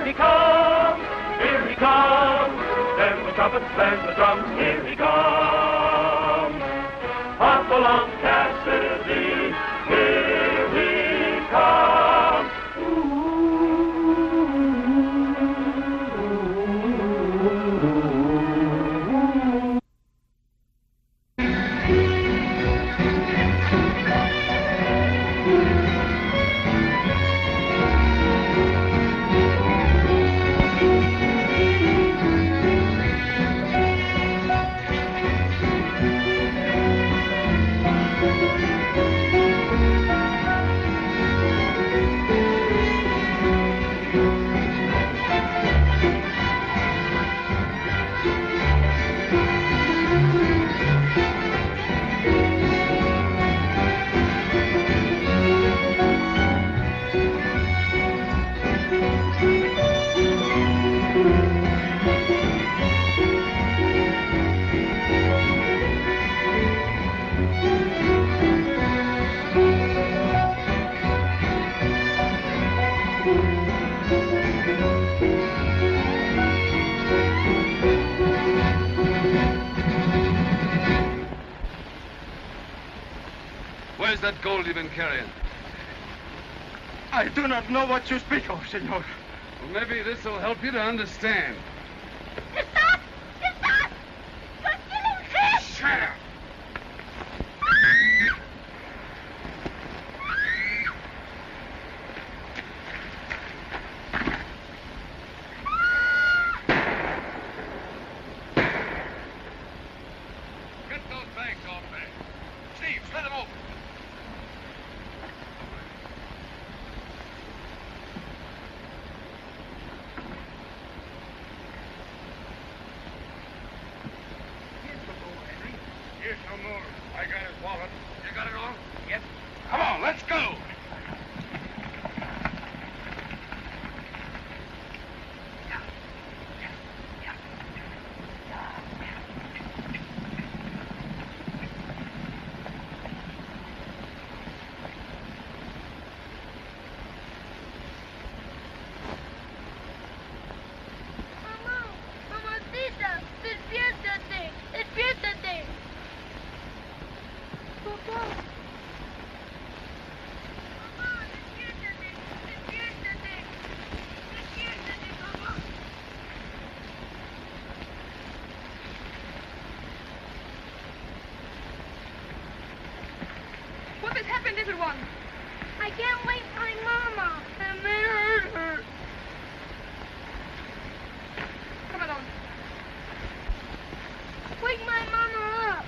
he comes, here he comes. There's the trumpets, there's the drums, here he comes. Hopalong Cassidy, here he comes. Where's that gold you've been carrying? I do not know what you speak of, senor. Well, maybe this will help you to understand. Stop! Stop! You're killing fish! Shut up! Get those bags off there. Steve, let them open. Here's some more. I got his wallet. You got it all? Yes. Come on, let's go. Mamacita, despiértate, despiértate. Papá. Mamá, despiértate, despiértate. Despiértate, mamá. What has happened, little one? I can't wait for my mama. I may hurt her. Come along. Wake my mama up.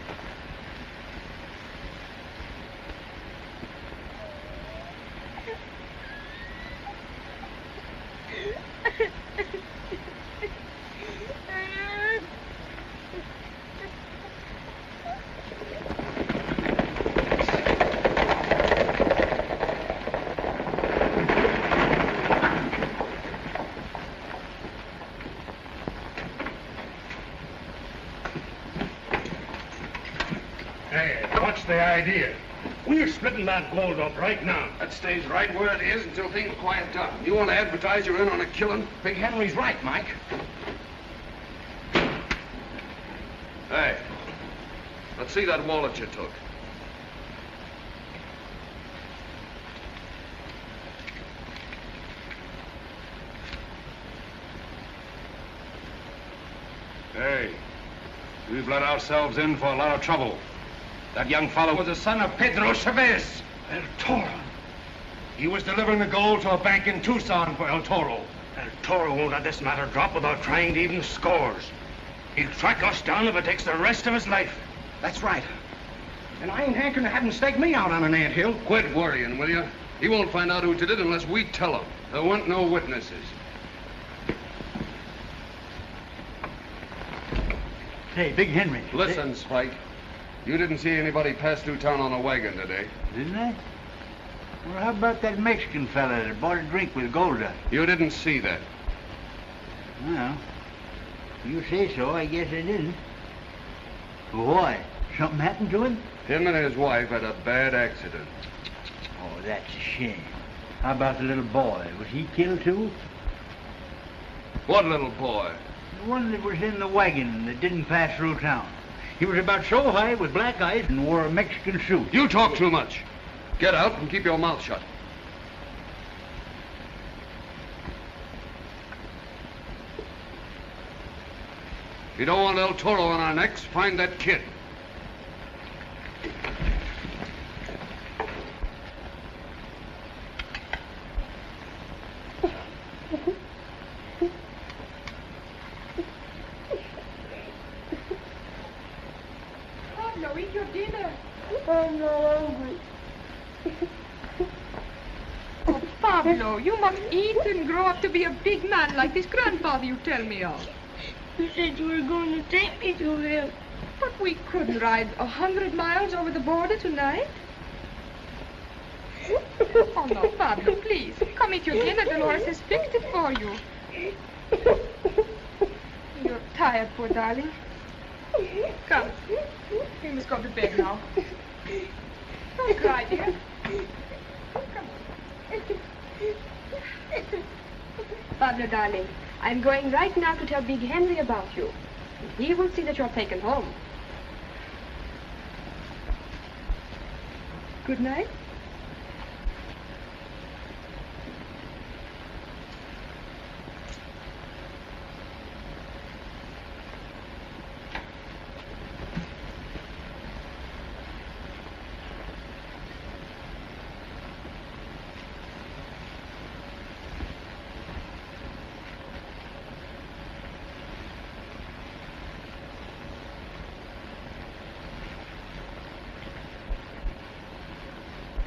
Hey, what's the idea? We're splitting that gold up right now. That stays right where it is until things quiet down. You want to advertise you're in on a killing? Big Henry's right, Mike. Hey, let's see that wallet you took. Hey, we've let ourselves in for a lot of trouble. That young fellow was the son of Pedro Chavez. El Toro. He was delivering the gold to a bank in Tucson for El Toro. El Toro won't let this matter drop without trying to even scores. He'll track us down if it takes the rest of his life. That's right. And I ain't hankering to have him stake me out on an anthill. Quit worrying, will you? He won't find out who did it unless we tell him. There weren't no witnesses. Say, Big Henry. Listen, Spike. You didn't see anybody pass through town on a wagon today. Didn't I? Well, how about that Mexican fella that bought a drink with gold dust? You didn't see that. Well, you say so, I guess I didn't. Why? Something happened to him? Him and his wife had a bad accident. Oh, that's a shame. How about the little boy? Was he killed too? What little boy? The one that was in the wagon that didn't pass through town. He was about so high with black eyes and wore a Mexican suit. You talk too much. Get out and keep your mouth shut. If you don't want El Toro on our necks, find that kid. Pablo, eat your dinner. I'm not hungry. Oh, Pablo, you must eat and grow up to be a big man like this grandfather you tell me of. You said you were going to take me to him. But we couldn't ride 100 miles over the border tonight. Oh, no, Pablo, please. Come eat your dinner. Dolores has fixed it for you. You're tired, poor darling. Come. We must go to bed now. Don't cry, dear. Come on. Pablo, darling, I'm going right now to tell Big Henry about you. He will see that you're taken home. Good night.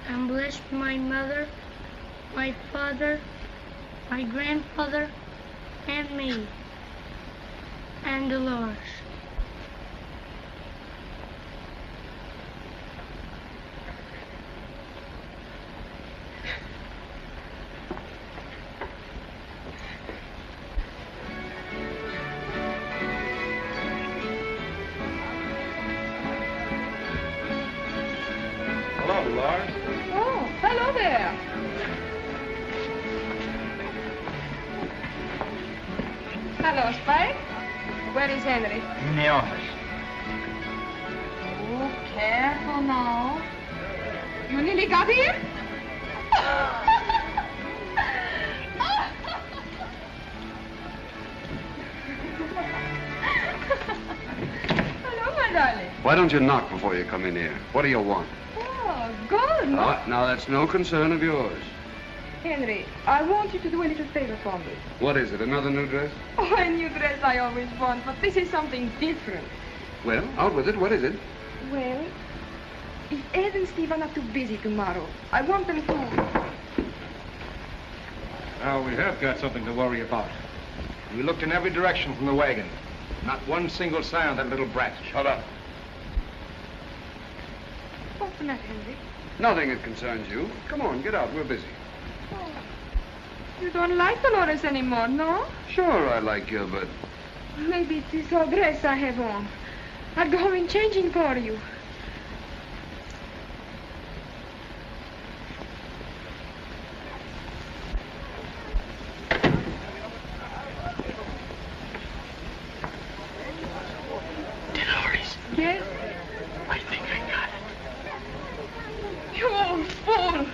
I'm blessed with my mother, my father, my grandfather, and me, and Dolores. Hello, Dolores. Oh, hello there. Hello, Spike. Where is Henry? In the office. Oh, careful now. You nearly got here? Hello, my darling. Why don't you knock before you come in here? What do you want? Oh, good. Now, that's no concern of yours. Henry, I want you to do a little favor for me. What is it, another new dress? Oh, a new dress I always want, but this is something different. Well, out with it. What is it? Well, if Ed and Steve are not too busy tomorrow, I want them to... Now, we have got something to worry about. We looked in every direction from the wagon. Not one single sign of that little brat. Shut up. What's the matter, Henry? Nothing that concerns you. Come on, get out. We're busy. Oh, you don't like Dolores anymore, no? Sure, I like you, but... Maybe it's this old dress I have on. I'll go in changing for you. Dolores, Yes? I think I got it. You old fool!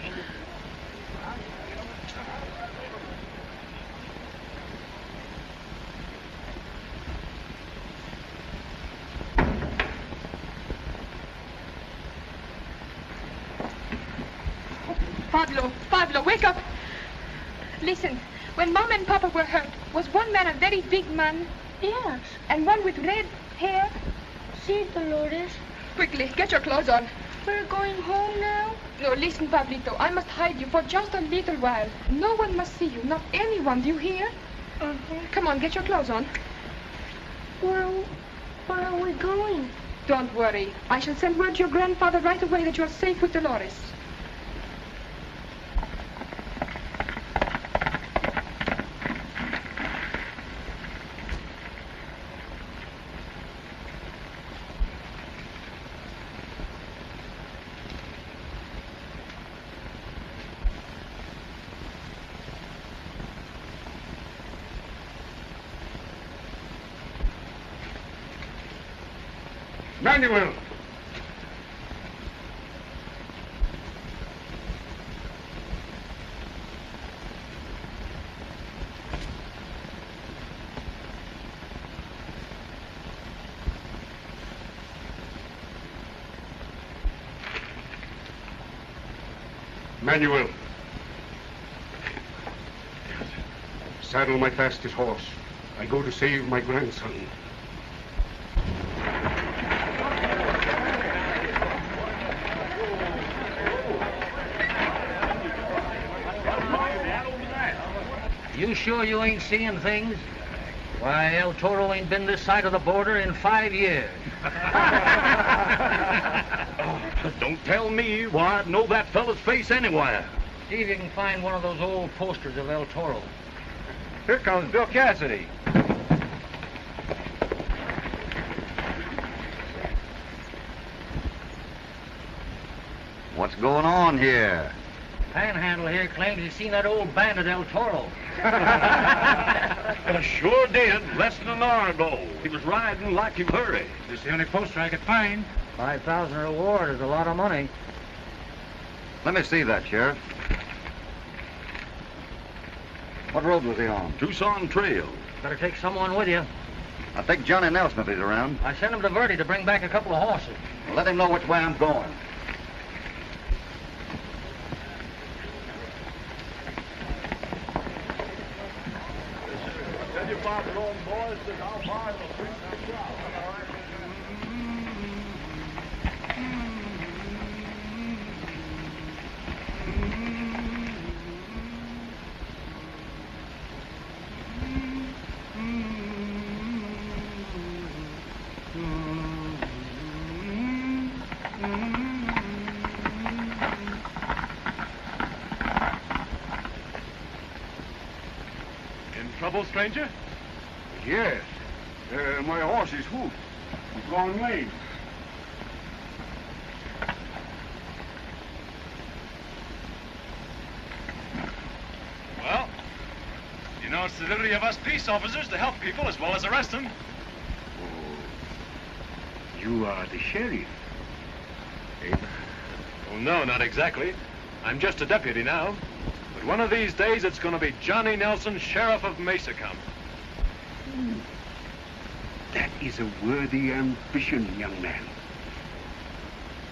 Pablo, wake up! Listen, when Mom and Papa were hurt, was one man a very big man? Yes. And one with red hair? See, Dolores, Quickly, get your clothes on. we're going home now. No, listen, Pablito, I must hide you for just a little while. No one must see you, not anyone, do you hear? Come on, get your clothes on. Where are we going? Don't worry. I shall send word to your grandfather right away that you're safe with Dolores. Manuel! Manuel. Saddle my fastest horse. I go to save my grandson. You sure you ain't seeing things? Why, El Toro ain't been this side of the border in 5 years. Don't tell me. Why, I'd know that fella's face anywhere. See if you can find one of those old posters of El Toro. Here comes Bill Cassidy. What's going on here? Panhandle here claims he's seen that old bandit El Toro. Sure did, less than an hour ago. He was riding like in a hurry. This is the only poster I could find. 5,000 reward is a lot of money. Let me see that, Sheriff. What road was he on? Tucson Trail. Better take someone with you. I think Johnny Nelson if he's around. I sent him to Verdi to bring back a couple of horses. Well, let him know which way I'm going. Tell you, Bob, boys, that I'll buy the street now. Trouble, stranger? Yes. My horse is hoofed. He's gone lame. Well, you know it's the duty of us peace officers to help people as well as arrest them. Oh, you are the sheriff. Oh, no, not exactly. I'm just a deputy now. But one of these days, it's going to be Johnny Nelson, Sheriff of Mesa County. That is a worthy ambition, young man.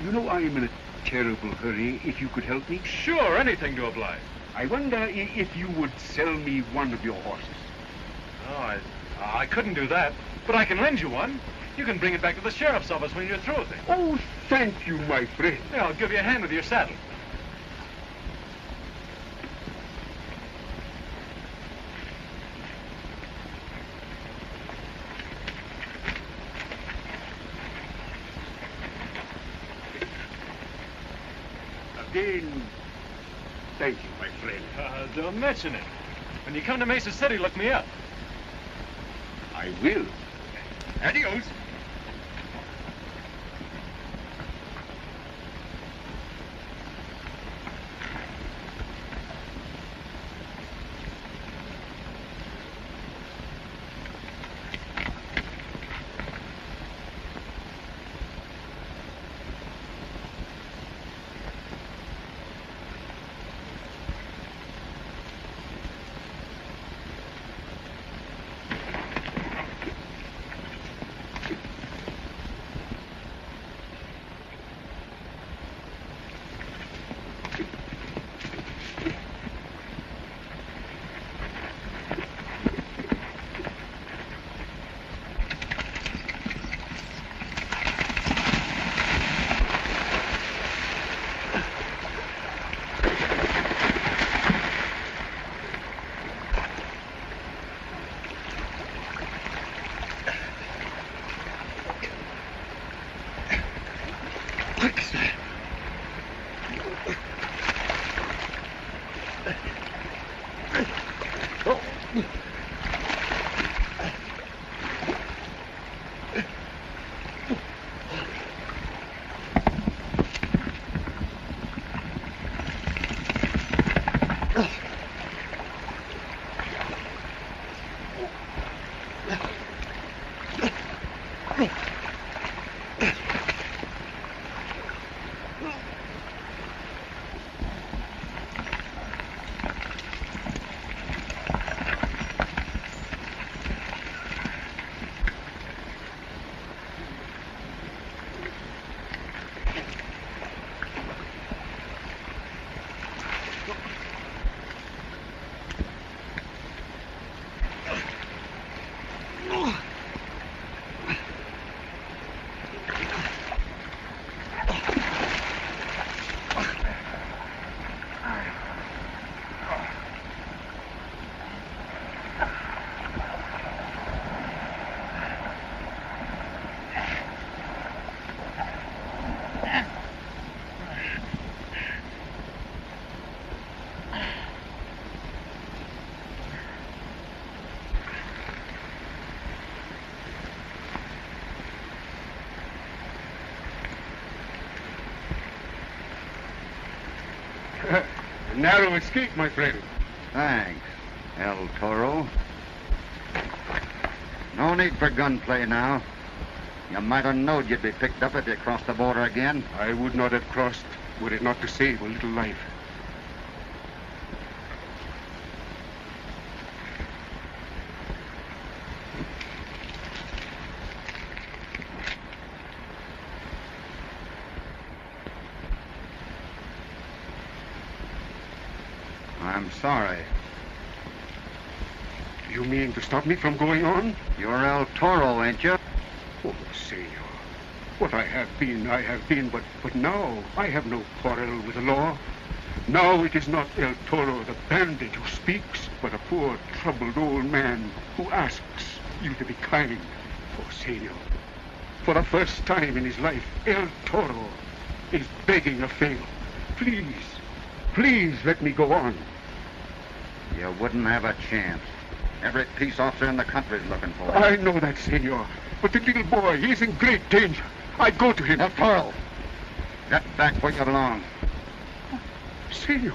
You know I am in a terrible hurry. If you could help me? Sure, anything to oblige. I wonder if you would sell me one of your horses. Oh, I couldn't do that. But I can lend you one. You can bring it back to the sheriff's office when you're through with it. Oh, thank you, my friend. Yeah, I'll give you a hand with your saddle. Again, thank you, my friend. Don't mention it. When you come to Mesa City, look me up. I will. Adios. A narrow escape, my friend. Thanks, El Toro. No need for gunplay now. You might have known you'd be picked up if you crossed the border again. I would not have crossed were it not to save a little life. I'm sorry. You mean to stop me from going on? You're El Toro, ain't you? Oh, senor. What I have been, but now I have no quarrel with the law. Now it is not El Toro, the bandit, who speaks, but a poor, troubled old man who asks you to be kind. Oh, senor, for the first time in his life, El Toro is begging a favor. Please, please let me go on. You wouldn't have a chance. Every peace officer in the country is looking for you. I know that, senor, but the little boy, he is in great danger. I'd go to him. El Toro, get back where you belong. Senor,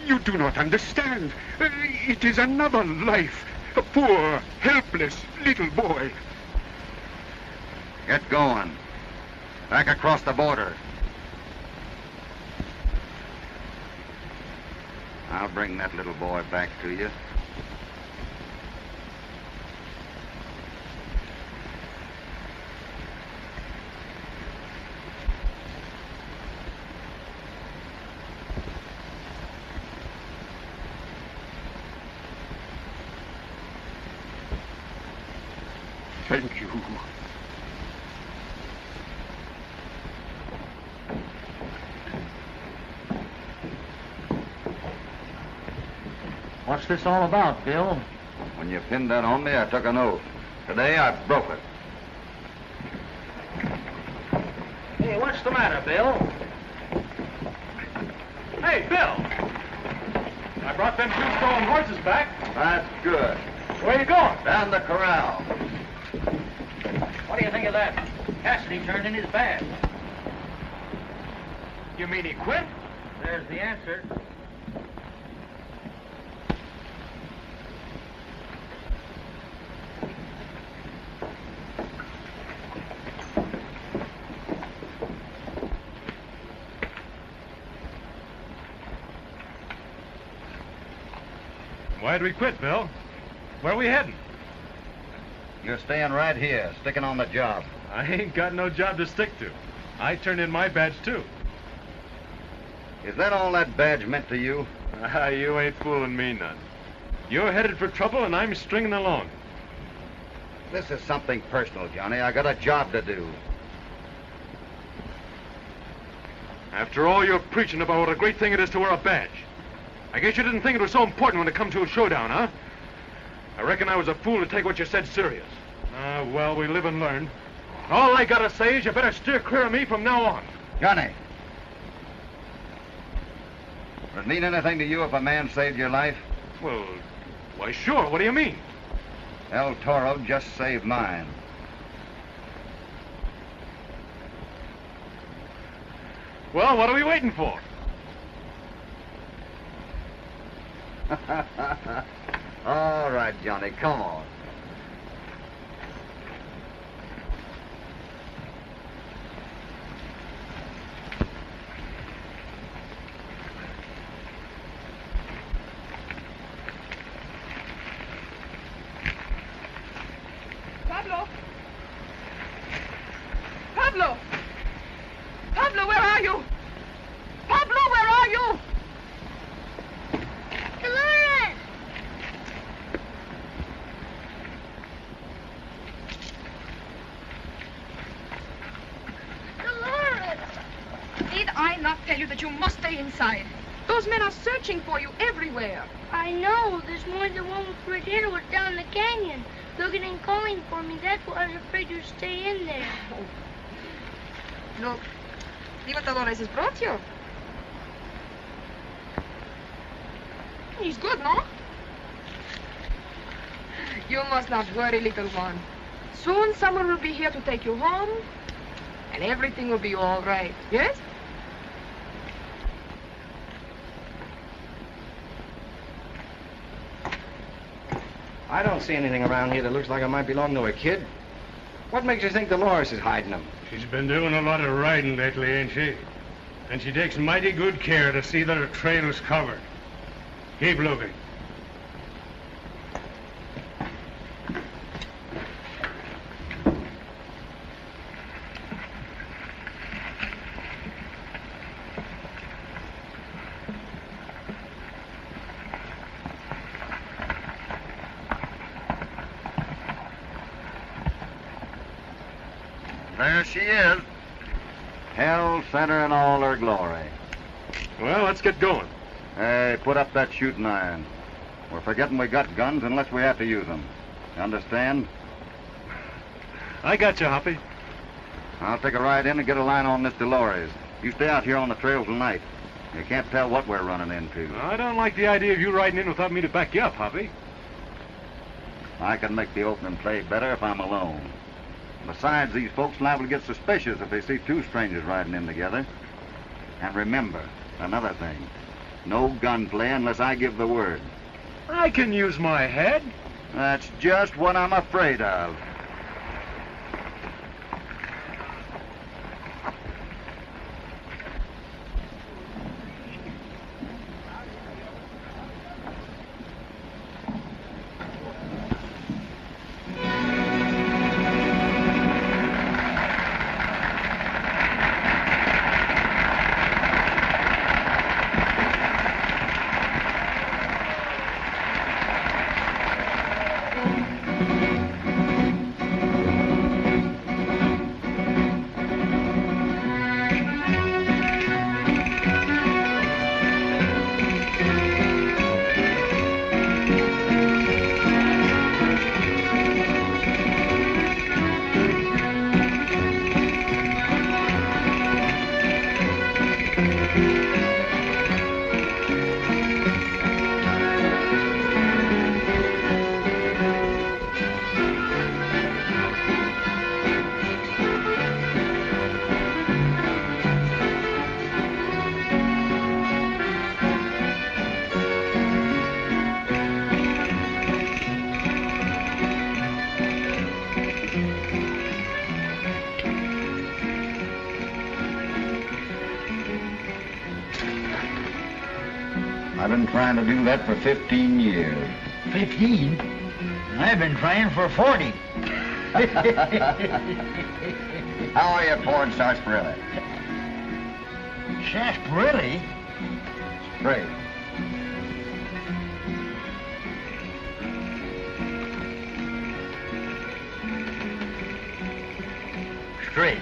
you do not understand. It is another life. A poor, helpless little boy. Get going. Back across the border. I'll bring that little boy back to you. Thank you. What's this all about, Bill? When you pinned that on me, I took an oath. Today, I broke it. Hey, what's the matter, Bill? Hey, Bill! I brought them 2 stolen horses back. That's good. Where you going? Down the corral. What do you think of that? Cassidy turned in his badge. You mean he quit? There's the answer. Why'd we quit, Bill? Where are we heading? You're staying right here, sticking on the job. I ain't got no job to stick to. I turned in my badge, too. Is that all that badge meant to you? You ain't fooling me none. You're headed for trouble, and I'm stringing along. This is something personal, Johnny. I got a job to do. After all you're preaching about what a great thing it is to wear a badge, I guess you didn't think it was so important when it come to a showdown, huh? I reckon I was a fool to take what you said serious. Well, we live and learn. All I gotta say is you better steer clear of me from now on. Johnny. Would it mean anything to you if a man saved your life? Well, why, sure. What do you mean? El Toro just saved mine. Well, what are we waiting for? All right, Johnny, come on. Pablo! Pablo! Pablo, where are you? Pablo, where are you? Clarence! Dolores! Need I not tell you that you must stay inside? Those men are searching for you everywhere. I know. This morning the one with red hair was down the canyon, looking and calling for me. That's why I was afraid you'd stay in there. Look, see what Dolores has brought you. He's good, no? You must not worry, little one. Soon someone will be here to take you home, and everything will be all right, yes? I don't see anything around here that looks like it might belong to a kid. What makes you think Dolores is hiding them? She's been doing a lot of riding lately, ain't she? And she takes mighty good care to see that her trail is covered. Keep looking. There she is. Hell center in all her glory. Well, let's get going. Hey, put up that shooting iron. We're forgetting we got guns unless we have to use them. You understand? I got you, Hoppy. I'll take a ride in and get a line on this Dolores. You stay out here on the trail tonight. You can't tell what we're running into. I don't like the idea of you riding in without me to back you up, Hoppy. I can make the opening play better if I'm alone. Besides, these folks liable to get suspicious if they see two strangers riding in together. And remember, another thing. No gunplay unless I give the word. I can use my head. That's just what I'm afraid of. I've been trying to do that for 15 years. 15? I've been trying for 40. How are you aboard Sarsaparilla? Sarsaparilla? Straight. Straight.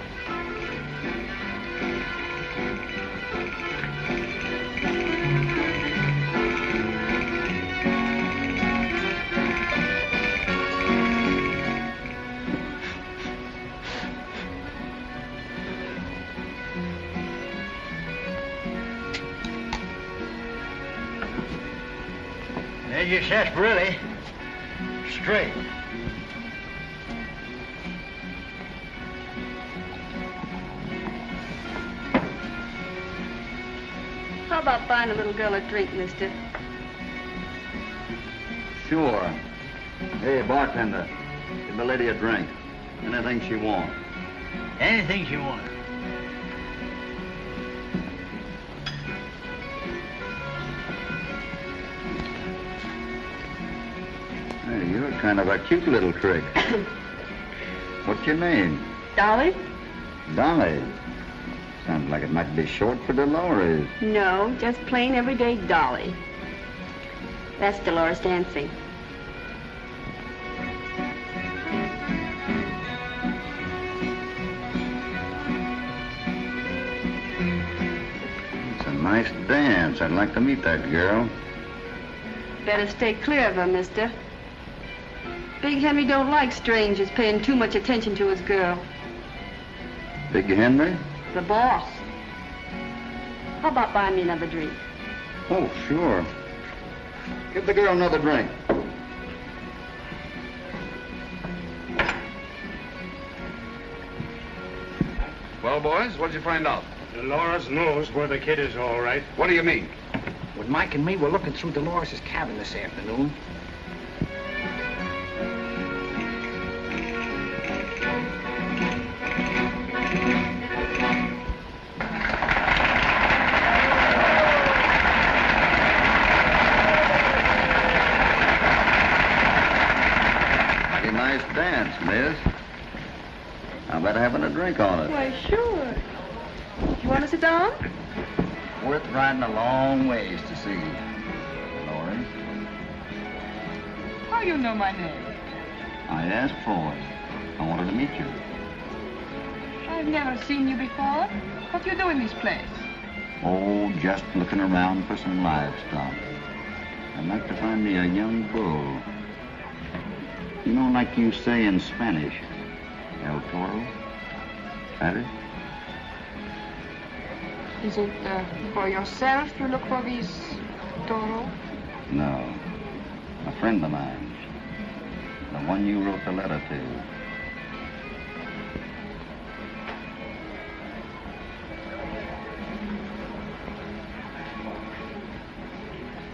There's your sarsaparilla. Straight. How about buying a little girl a drink, mister? Sure. Hey, bartender, give the lady a drink. Anything she wants. Anything she wants. Hey, you're kind of a cute little trick. What's your name? Dolly? Dolly. Sounds like it might be short for Dolores. No, just plain everyday Dolly. That's Dolores dancing. It's a nice dance. I'd like to meet that girl. Better stay clear of her, mister. Big Henry don't like strangers paying too much attention to his girl. Big Henry? The boss. How about buying me another drink? Oh, sure. Give the girl another drink. Well, boys, what did you find out? Dolores knows where the kid is, all right. What do you mean? With Mike and me, we're looking through Dolores' cabin this afternoon. dance, miss. I bet having a drink on it. Why, sure. You want to sit down? Worth riding a long ways to see. Dolores, How you know my name? I asked for it. I wanted to meet you. I've never seen you before. What do you do in this place? Oh, just looking around for some livestock. I'd like to find me a young bull. You know, like you say in Spanish, El Toro. That it? Is it for yourself you look for these toro? No. A friend of mine. The one you wrote the letter to.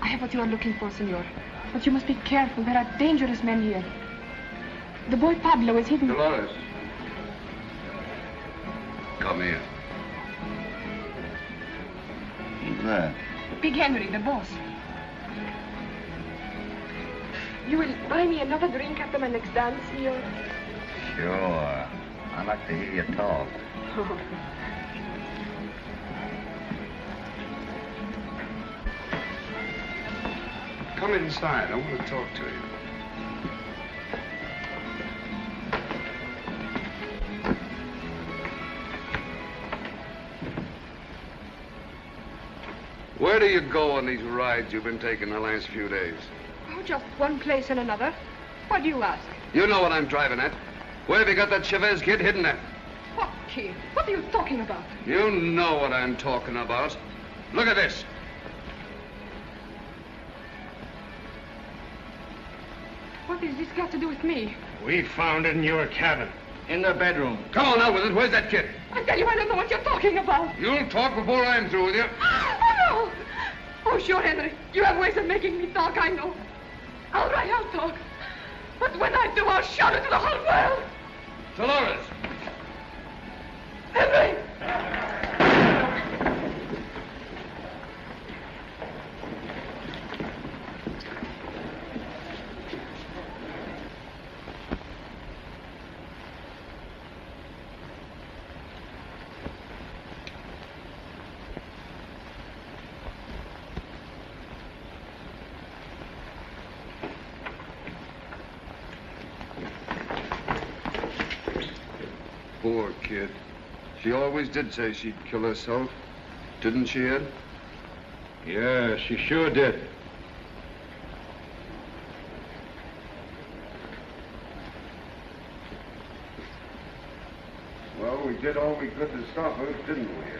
I have what you are looking for, senor. But you must be careful. There are dangerous men here. The boy Pablo is hidden. Dolores. Come here. Who's that? Big Henry, the boss. You will buy me another drink after my next dance, senor? Sure. I like to hear you talk. Come inside. I want to talk to you. Where do you go on these rides you've been taking the last few days? Oh, just one place and another. What do you ask? You know what I'm driving at. Where have you got that Chavez kid hidden at? What kid? What are you talking about? You know what I'm talking about. Look at this. What has this got to do with me? We found it in your cabin. In the bedroom. Come on out with it. Where's that kid? I tell you, I don't know what you're talking about. You'll talk before I'm through with you. Oh, no! Oh, sure, Henry. You have ways of making me talk, I know. All right, I'll talk. But when I do, I'll shout it to the whole world. Dolores. Henry! Poor kid. She always did say she'd kill herself. Didn't she, Ed? Yeah, she sure did. Well, we did all we could to stop her, didn't we, Ed?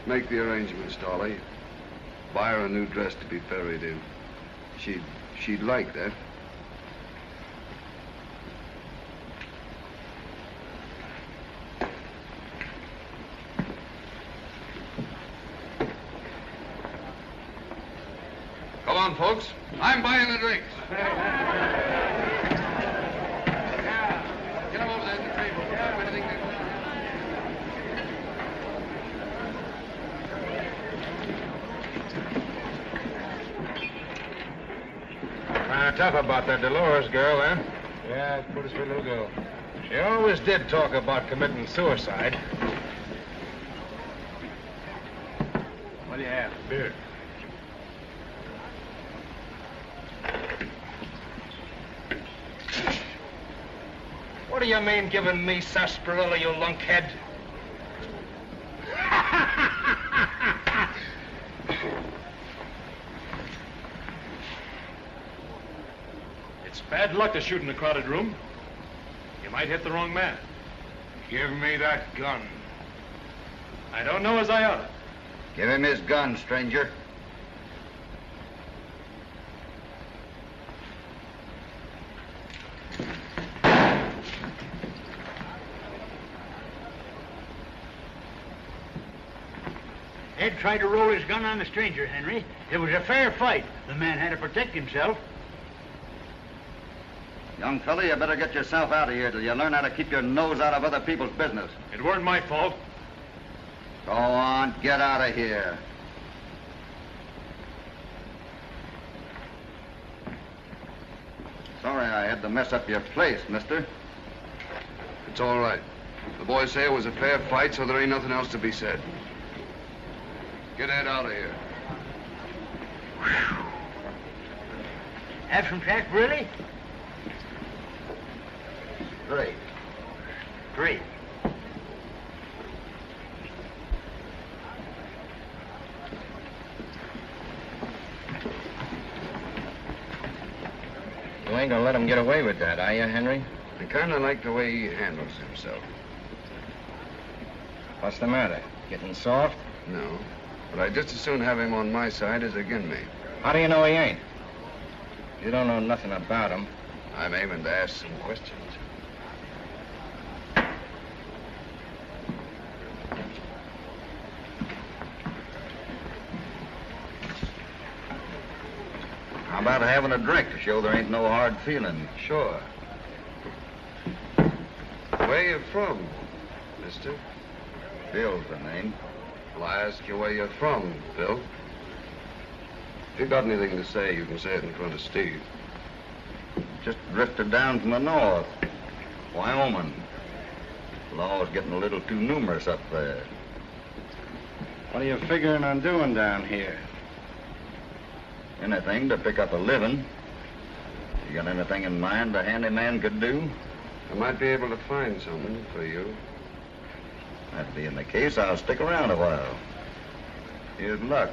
Make the arrangements, Dolly. Buy her a new dress to be buried in. She'd like that. Come on, folks. I'm buying the drinks. Get them over there at the table. Anything they want. Tough about that Dolores girl, eh? Yeah, pretty sweet little girl. She always did talk about committing suicide. What do you have? Beer. What do you mean giving me sarsaparilla, you lunkhead? Bad luck to shoot in a crowded room. You might hit the wrong man. Give me that gun. I don't know as I ought. Give him his gun, stranger. Ted tried to roll his gun on the stranger, Henry. It was a fair fight. The man had to protect himself. Young fella, you better get yourself out of here till you learn how to keep your nose out of other people's business. It weren't my fault. Go on, get out of here. Sorry I had to mess up your place, mister. It's all right. The boys say it was a fair fight, so there ain't nothing else to be said. Get Ed out of here. Have some sarsaparilla? Great. Great. You ain't gonna let him get away with that, are you, Henry? I kind of like the way he handles himself. What's the matter? Getting soft? No, but I'd just as soon have him on my side as against me. How do you know he ain't? You don't know nothing about him. I'm aiming to ask some questions. How about having a drink to show there ain't no hard feeling? Sure. Where you from, mister? Bill's the name. Well, I ask you where you're from, Bill. If you got anything to say, you can say it in front of Steve. Just drifted down from the north. Wyoming. The law's getting a little too numerous up there. What are you figuring on doing down here? Anything to pick up a living. You got anything in mind a handyman could do? I might be able to find something for you. That being the case, I'll stick around a while. Here's luck.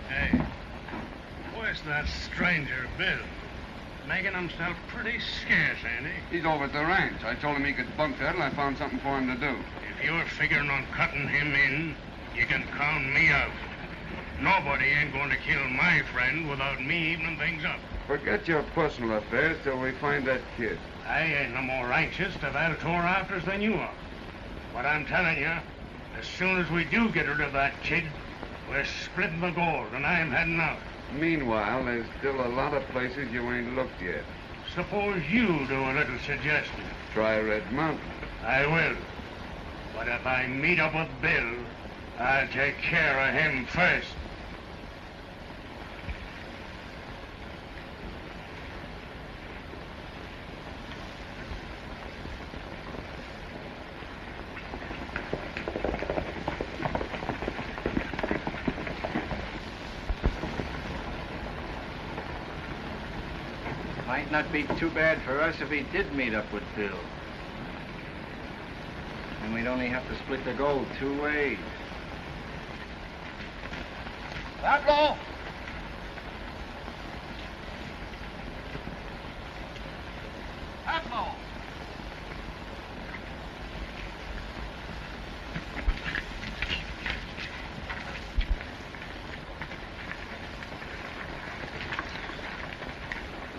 Hey, where's that stranger, Bill? Making himself pretty scarce, ain't he? He's over at the ranch. I told him he could bunk there, and I found something for him to do. If you're figuring on cutting him in, you can count me out. Nobody ain't going to kill my friend without me evening things up. Forget your personal affairs till we find that kid. I ain't no more anxious to have tore afters than you are. But I'm telling you, as soon as we do get rid of that kid, we're splitting the gold, and I'm heading out. Meanwhile, there's still a lot of places you ain't looked yet. Suppose you do a little suggesting. Try Red Mountain. I will. But if I meet up with Bill, I'll take care of him first. Might not be too bad for us if he did meet up with Bill. And we'd only have to split the gold 2 ways. Outlaw! Outlaw!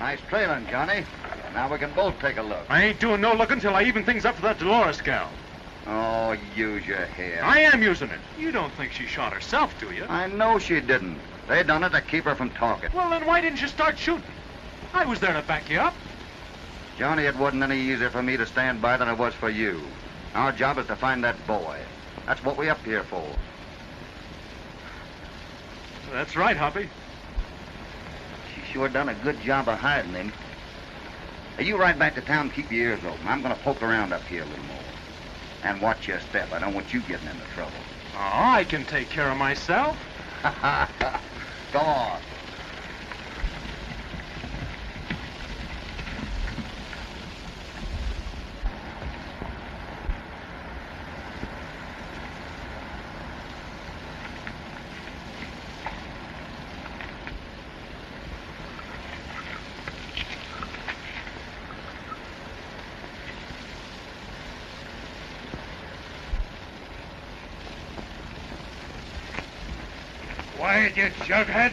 Nice trailing, Johnny. Now we can both take a look. I ain't doing no looking till I even things up for that Dolores gal. Oh, use your head. I am using it. You don't think she shot herself, do you? I know she didn't. They done it to keep her from talking. Well, then why didn't you start shooting? I was there to back you up. Johnny, it wasn't any easier for me to stand by than it was for you. Our job is to find that boy. That's what we up here for. That's right, Hoppy. She sure done a good job of hiding him. Now, you ride back to town and keep your ears open. I'm going to poke around up here a little more. And watch your step. I don't want you getting into trouble. Oh, I can take care of myself. Go on. Quiet, you jughead,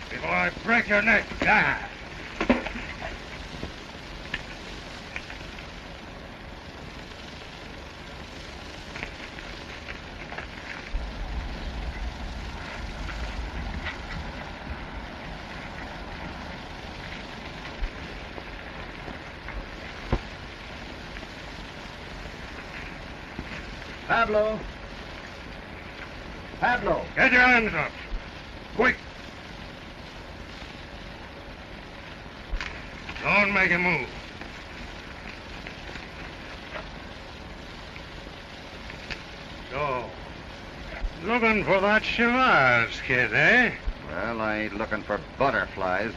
before I break your neck. Ah. Pablo. Pablo. Get your hands up. Quick. Don't make a move. So, looking for that Chivas kid, eh? Well, I ain't looking for butterflies.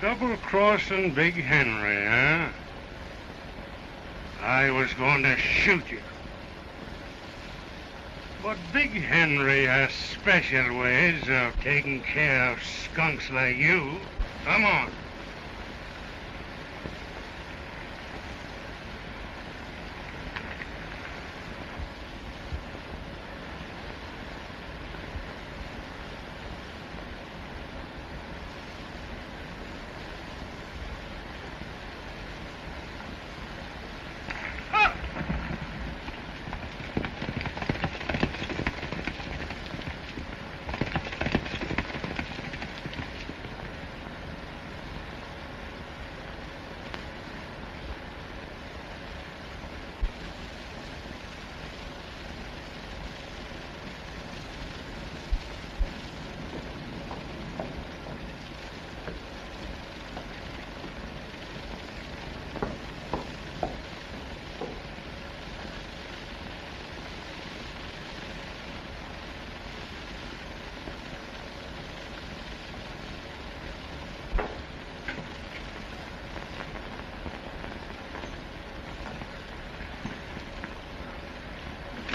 Double-crossing Big Henry, huh? I was going to shoot you. But Big Henry has special ways of taking care of skunks like you. Come on.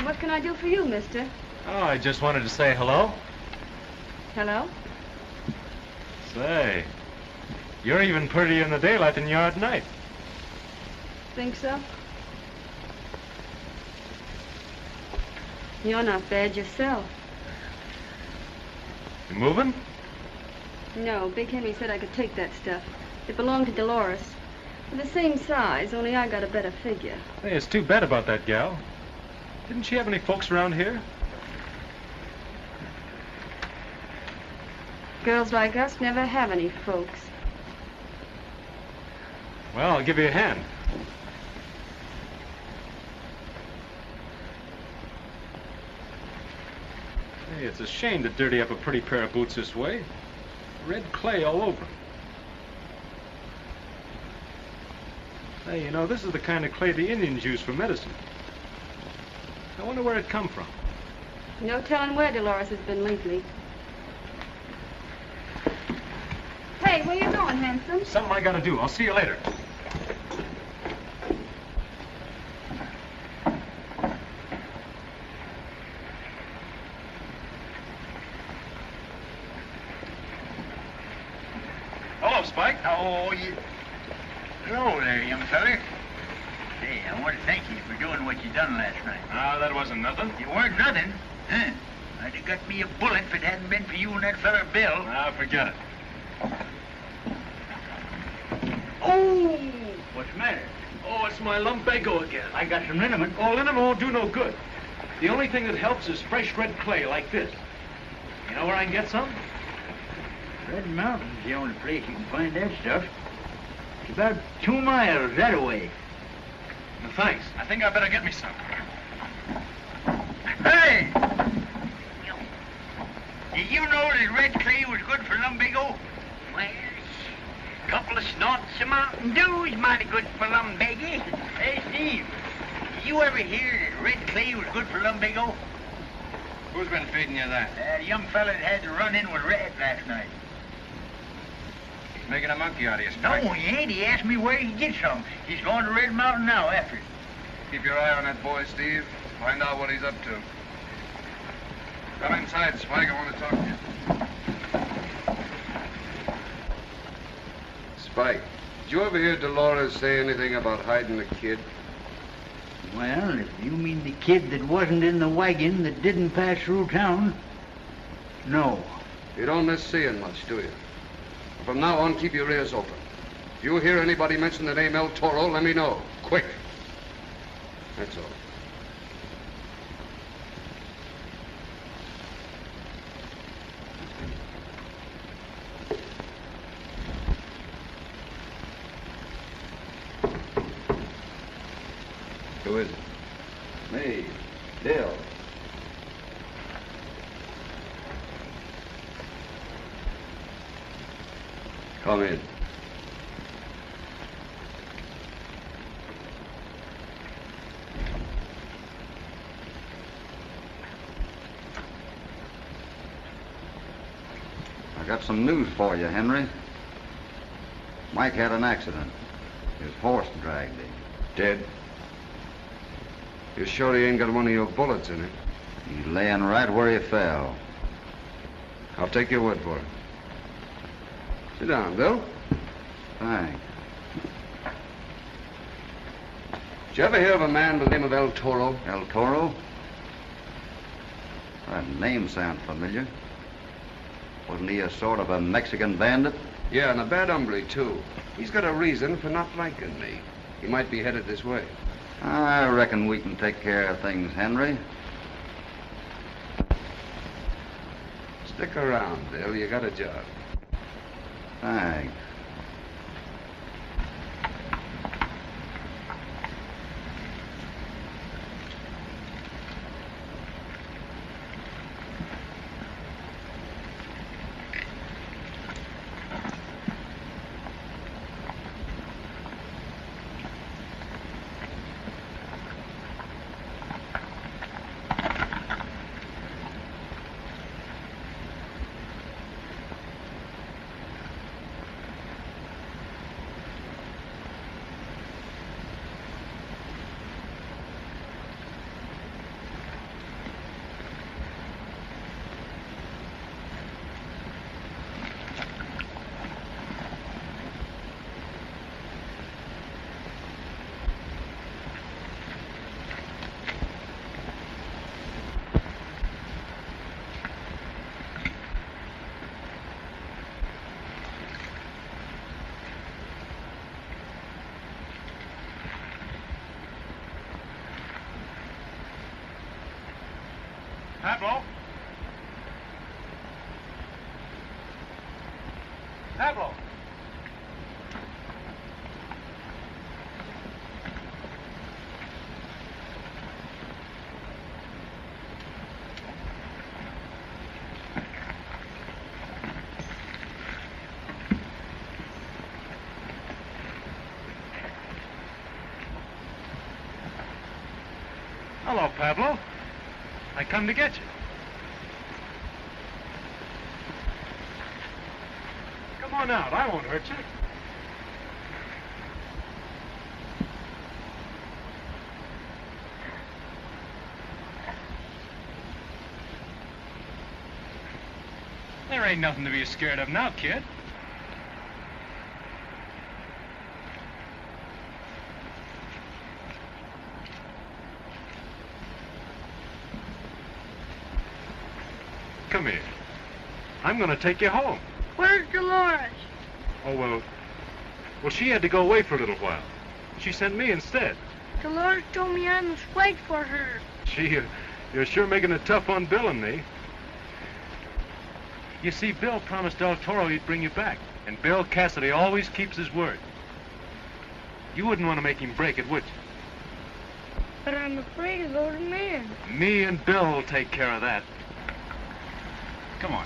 What can I do for you, mister? Oh, I just wanted to say hello. Hello? Say, you're even prettier in the daylight than you are at night. Think so? You're not bad yourself. You moving? No, Big Henry said I could take that stuff. It belonged to Dolores. We're the same size, only I got a better figure. Hey, it's too bad about that gal. Didn't she have any folks around here? Girls like us never have any folks. Well, I'll give you a hand. Hey, it's a shame to dirty up a pretty pair of boots this way. Red clay all over 'em. Hey, you know, this is the kind of clay the Indians use for medicine. I wonder where it come from. No telling where Dolores has been lately. Hey, where you going, handsome? Something I gotta do. I'll see you later. Hello, Spike. Oh, you... Hello there, young feller. Hey, I want to thank you for doing what you done last night. Ah, that wasn't nothing. You weren't nothing? Huh? I'd have got me a bullet if it hadn't been for you and that feller Bill. Ah, forget it. Oh! What's the matter? Oh, it's my lumbago again. I got some liniment. Oh, liniment won't do no good. The only thing that helps is fresh red clay like this. You know where I can get some? Red Mountain's the only place you can find that stuff. It's about 2 miles that away. Well, thanks. I think I better get me some. Hey! Did you know that red clay was good for lumbago? Well, a couple of snorts of Mountain Dew's mighty good for lumbago. Hey, Steve, did you ever hear that red clay was good for lumbago? Who's been feeding you that? That young fella that had to run in with Red last night. He's making a monkey out of you, No, Spike. he ain't. He asked me where he could get some. He's going to Red Mountain now after it. Keep your eye on that boy, Steve. Find out what he's up to. Come inside, Spike. I want to talk to you. Spike, did you ever hear Dolores say anything about hiding the kid? Well, if you mean the kid that wasn't in the wagon that didn't pass through town, no. You don't miss seeing much, do you? From now on, keep your ears open. If you hear anybody mention the name El Toro, let me know. Quick. That's all. Who is it? Me, Bill. Come in. I got some news for you, Henry. Mike had an accident. His horse dragged him. Dead? You sure he ain't got one of your bullets in it? He's laying right where he fell. I'll take your word for it. Sit down, Bill. Thanks. Did you ever hear of a man by the name of El Toro? El Toro? That name sounds familiar. Wasn't he a sort of a Mexican bandit? Yeah, and a bad hombre, too. He's got a reason for not liking me. He might be headed this way. I reckon we can take care of things, Henry. Stick around, Bill. You got a job. Thanks. Pablo? Pablo? Hello, Pablo. I come to get you. Come on out. I won't hurt you. There ain't nothing to be scared of now, kid. Come here. I'm going to take you home. Where's Dolores? Oh, well, she had to go away for a little while. She sent me instead. Dolores told me I must wait for her. Gee, you're sure making it tough on Bill and me. You see, Bill promised El Toro he'd bring you back, and Bill Cassidy always keeps his word. You wouldn't want to make him break it, would you? But I'm afraid of those men. Me and Bill will take care of that. Come on.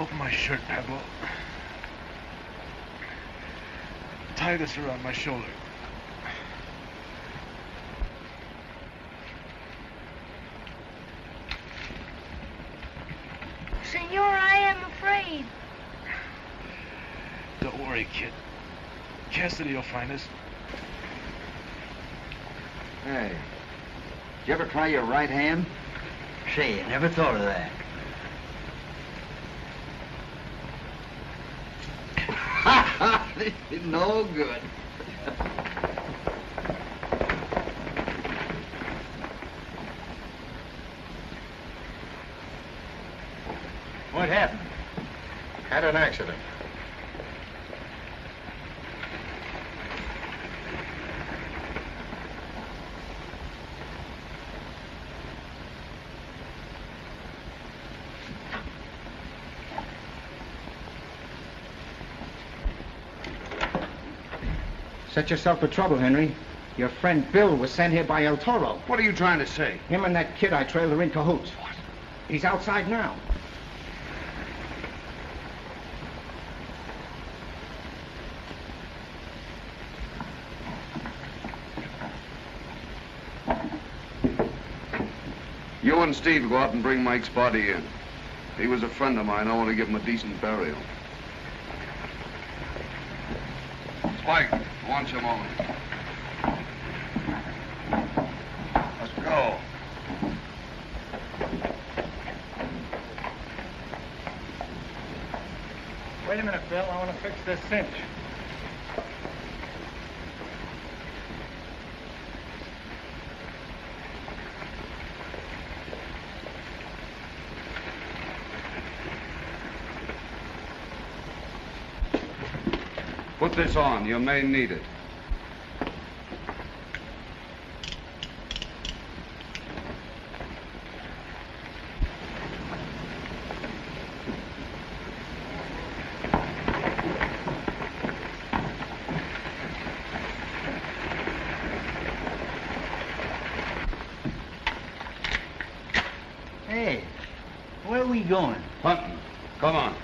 Open my shirt, Pablo. Tie this around my shoulder. Senor, I am afraid. Don't worry, kid. Cassidy will find us. Hey, did you ever try your right hand? Say, I never thought of that. No good. What happened? Had an accident. Set yourself for trouble, Henry. Your friend Bill was sent here by El Toro. What are you trying to say? Him and that kid I trailed are in cahoots. What? He's outside now. You and Steve go out and bring Mike's body in. He was a friend of mine. I want to give him a decent burial. Spike, I want you a moment. Let's go. Wait a minute, Bill. I want to fix this cinch. Put this on. You may need it. Hey, where are we going? Hunting. Come on.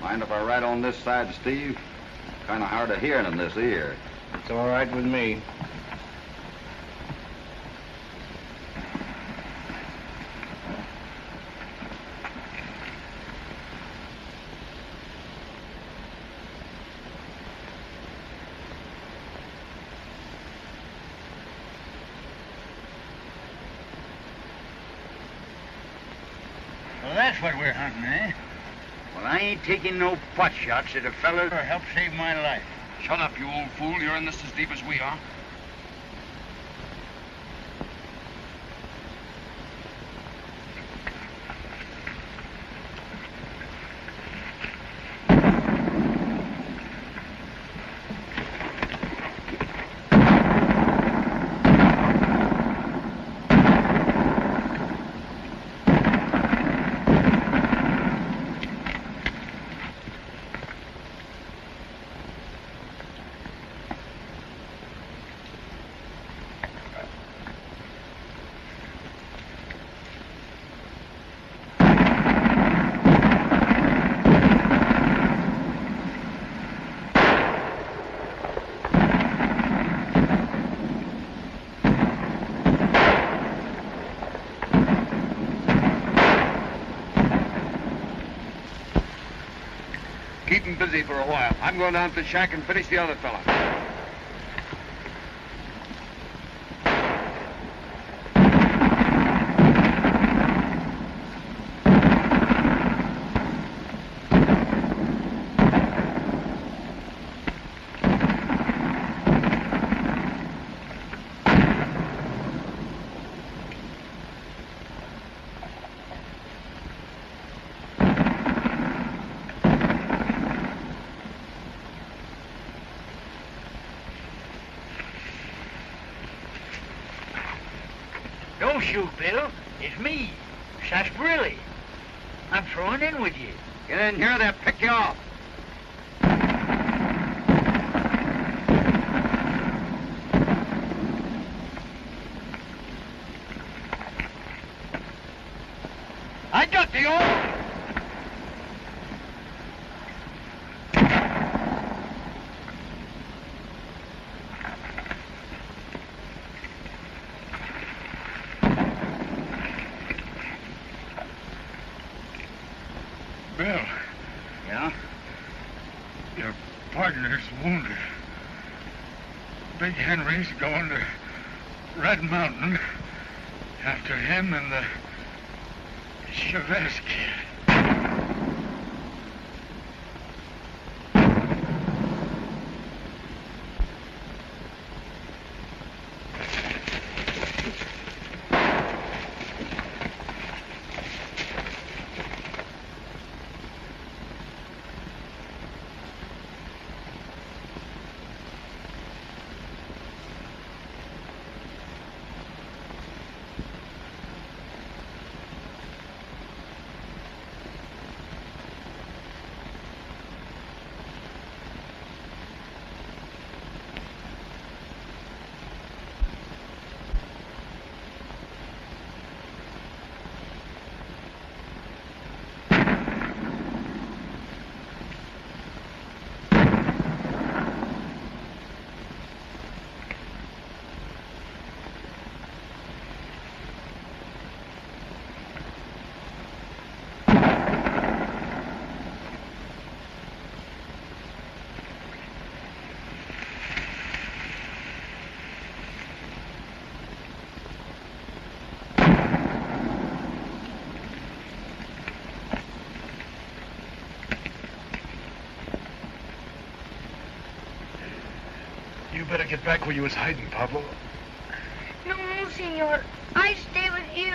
Mind if I ride on this side, Steve? Kind of hard of hearing in this ear. It's all right with me. Well, that's what we're hunting, eh? Well, I ain't taking no pot shots at a fella who helped save my life. Shut up, you old fool. You're in this as deep as we are. Keep him busy for a while. I'm going down to the shack and finish the other fella. Don't shoot, Bill. It's me, Sarsaparilla. I'm throwing in with you. Get in here, they'll pick you off. I got the oar. Bill. Yeah? Your partner's wounded. Big Henry's going to Red Mountain after him and the Chavez kid. You better get back where you was hiding, Pablo. No, senor. I stay with you.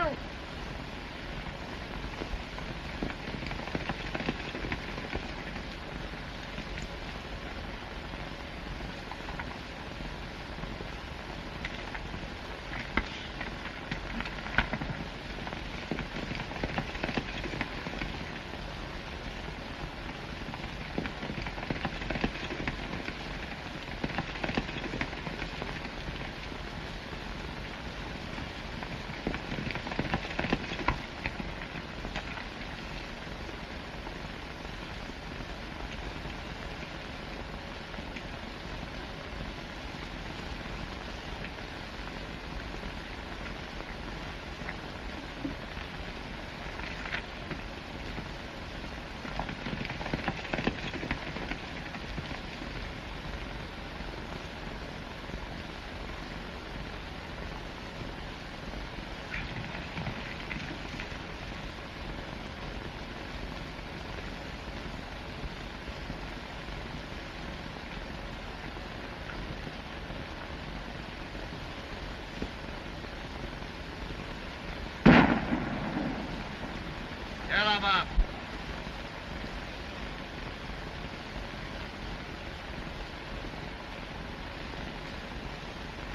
Get him up.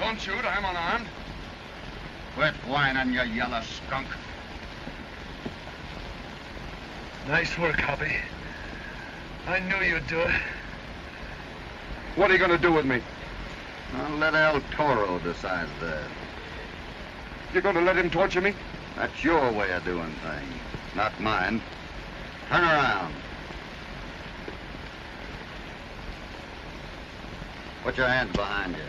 Don't shoot, I'm unarmed. Quit whining, you yellow skunk. Nice work, Hoppy. I knew you'd do it. What are you going to do with me? I'll let El Toro decide that. You're going to let him torture me? That's your way of doing things, not mine. Turn around. Put your hands behind you.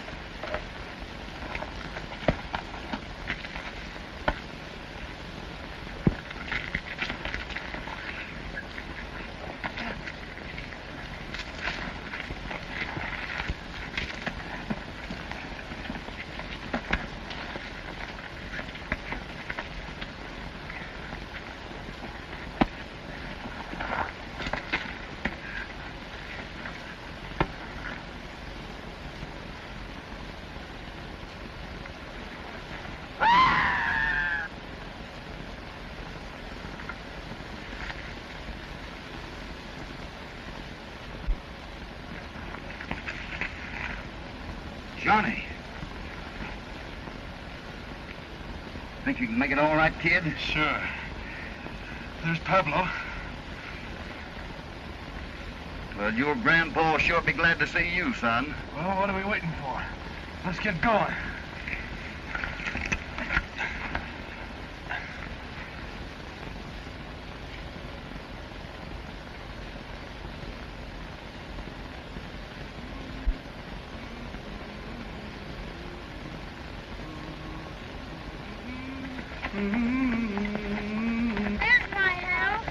Johnny. Think you can make it all right, kid? Sure. There's Pablo. Well, your grandpa will sure be glad to see you, son. Well, what are we waiting for? Let's get going. There's my house.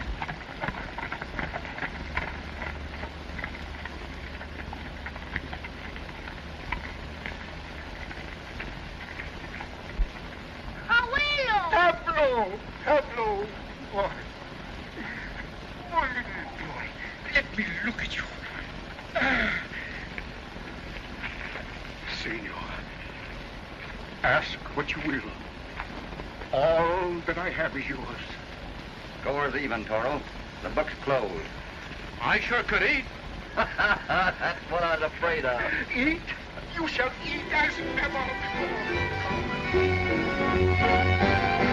Abuelo! Pablo! Pablo! Boy. Boy, little boy. Let me look at you. Senor, ask what you will. All that I have is yours. Score's even, Toro. The book's closed. I sure could eat. That's what I was afraid of. Eat? You shall eat as never before.